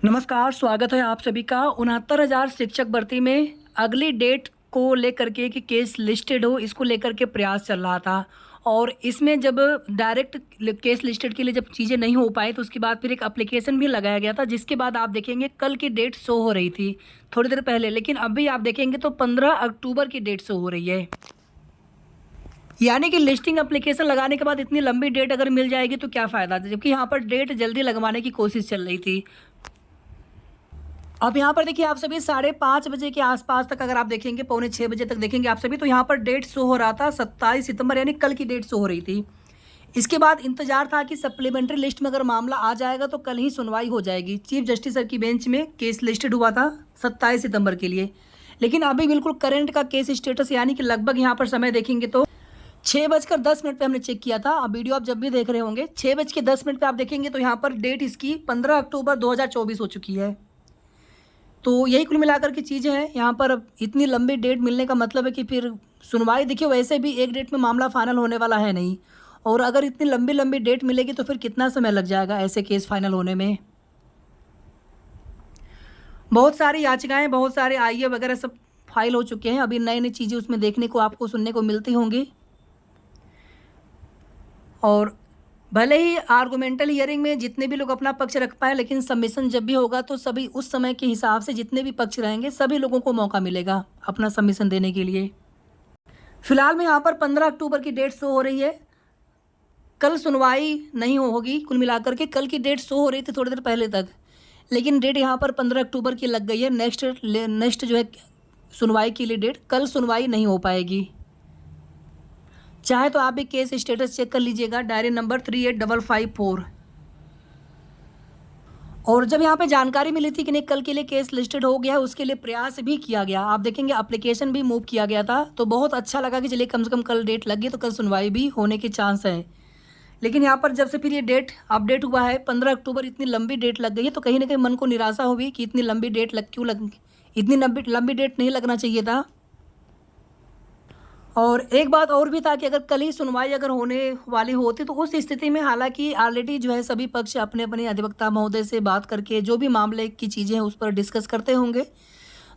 नमस्कार, स्वागत है आप सभी का। 69,000 शिक्षक भर्ती में अगली डेट को लेकर के कि केस लिस्टेड हो, इसको लेकर के प्रयास चल रहा था। और इसमें जब डायरेक्ट केस लिस्टेड के लिए जब चीज़ें नहीं हो पाई तो उसके बाद फिर एक एप्लीकेशन भी लगाया गया था, जिसके बाद आप देखेंगे कल की डेट शो हो रही थी थोड़ी देर पहले, लेकिन अभी आप देखेंगे तो 15 अक्टूबर की डेट शो हो रही है। यानी कि लिस्टिंग एप्लीकेशन लगाने के बाद इतनी लंबी डेट अगर मिल जाएगी तो क्या फ़ायदा, जबकि यहाँ पर डेट जल्दी लगवाने की कोशिश चल रही थी। अब यहाँ पर देखिए आप सभी 5:30 बजे के आसपास तक अगर आप देखेंगे, पौने 6 बजे तक देखेंगे आप सभी, तो यहाँ पर डेट शो हो रहा था 27 सितंबर, यानी कल की डेट शो हो रही थी। इसके बाद इंतजार था कि सप्लीमेंट्री लिस्ट में अगर मामला आ जाएगा तो कल ही सुनवाई हो जाएगी। चीफ जस्टिस सर की बेंच में केस लिस्टेड हुआ था 27 सितंबर के लिए, लेकिन अभी बिल्कुल करंट का केस स्टेटस यानी कि लगभग यहाँ पर समय देखेंगे तो 6:10 पर हमने चेक किया था। अब वीडियो आप जब भी देख रहे होंगे 6:10 पर आप देखेंगे तो यहाँ पर डेट इसकी 15 अक्टूबर 2024 हो चुकी है। तो यही कुल मिलाकर की चीज़ें हैं। यहाँ पर अब इतनी लंबी डेट मिलने का मतलब है कि फिर सुनवाई, देखिए वैसे भी एक डेट में मामला फाइनल होने वाला है नहीं, और अगर इतनी लंबी लंबी डेट मिलेगी तो फिर कितना समय लग जाएगा ऐसे केस फाइनल होने में। बहुत सारी याचिकाएं, बहुत सारे आईए वगैरह सब फाइल हो चुके हैं। अभी नई नई चीज़ें उसमें देखने को आपको सुनने को मिलती होंगी। और भले ही आर्गुमेंटल हियरिंग में जितने भी लोग अपना पक्ष रख पाए, लेकिन सबमिशन जब भी होगा तो सभी उस समय के हिसाब से जितने भी पक्ष रहेंगे सभी लोगों को मौका मिलेगा अपना सबमिशन देने के लिए। फिलहाल में यहाँ पर 15 अक्टूबर की डेट शो हो रही है। कल सुनवाई नहीं होगी, कुल मिलाकर के कल की डेट शो हो रही थी थोड़ी देर पहले तक, लेकिन डेट यहाँ पर 15 अक्टूबर की लग गई है। नेक्स्ट जो है सुनवाई के लिए डेट, कल सुनवाई नहीं हो पाएगी। चाहे तो आप भी केस स्टेटस चेक कर लीजिएगा, डायरी नंबर 38554। और जब यहाँ पे जानकारी मिली थी कि नहीं कल के लिए केस लिस्टेड हो गया है, उसके लिए प्रयास भी किया गया। आप देखेंगे एप्लीकेशन भी मूव किया गया था, तो बहुत अच्छा लगा कि चलिए कम से कम कल डेट लग गई तो कल सुनवाई भी होने के चांस है। लेकिन यहाँ पर जब से फिर ये डेट अपडेट हुआ है 15 अक्टूबर, इतनी लंबी डेट लग गई है, तो कहीं ना कहीं मन को निराशा हुई कि इतनी लंबी डेट इतनी लंबी डेट नहीं लगना चाहिए था। और एक बात और भी था कि अगर कल ही सुनवाई अगर होने वाली होती तो उस स्थिति में, हालांकि ऑलरेडी जो है सभी पक्ष अपने अपने अधिवक्ता महोदय से बात करके जो भी मामले की चीज़ें हैं उस पर डिस्कस करते होंगे,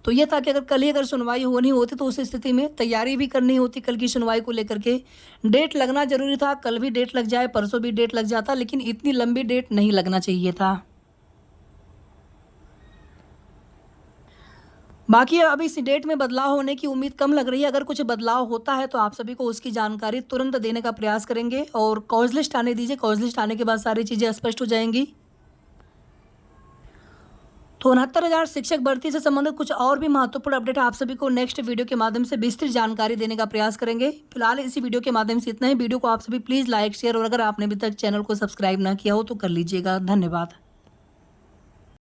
तो ये था कि अगर कल ही अगर सुनवाई होनी होती तो उस स्थिति में तैयारी भी करनी होती कल की सुनवाई को लेकर के। डेट लगना जरूरी था, कल भी डेट लग जाए, परसों भी डेट लग जाता, लेकिन इतनी लंबी डेट नहीं लगना चाहिए था। बाकी अब इस डेट में बदलाव होने की उम्मीद कम लग रही है। अगर कुछ बदलाव होता है तो आप सभी को उसकी जानकारी तुरंत देने का प्रयास करेंगे, और कॉज लिस्ट आने दीजिए, कॉज लिस्ट आने के बाद सारी चीज़ें स्पष्ट हो जाएंगी। तो 69,000 शिक्षक भर्ती से संबंधित कुछ और भी महत्वपूर्ण अपडेट आप सभी को नेक्स्ट वीडियो के माध्यम से विस्तृत जानकारी देने का प्रयास करेंगे। फिलहाल इसी वीडियो के माध्यम से इतना ही। वीडियो को आप सभी प्लीज़ लाइक शेयर, और अगर आपने अभी तक चैनल को सब्सक्राइब ना किया हो तो कर लीजिएगा। धन्यवाद।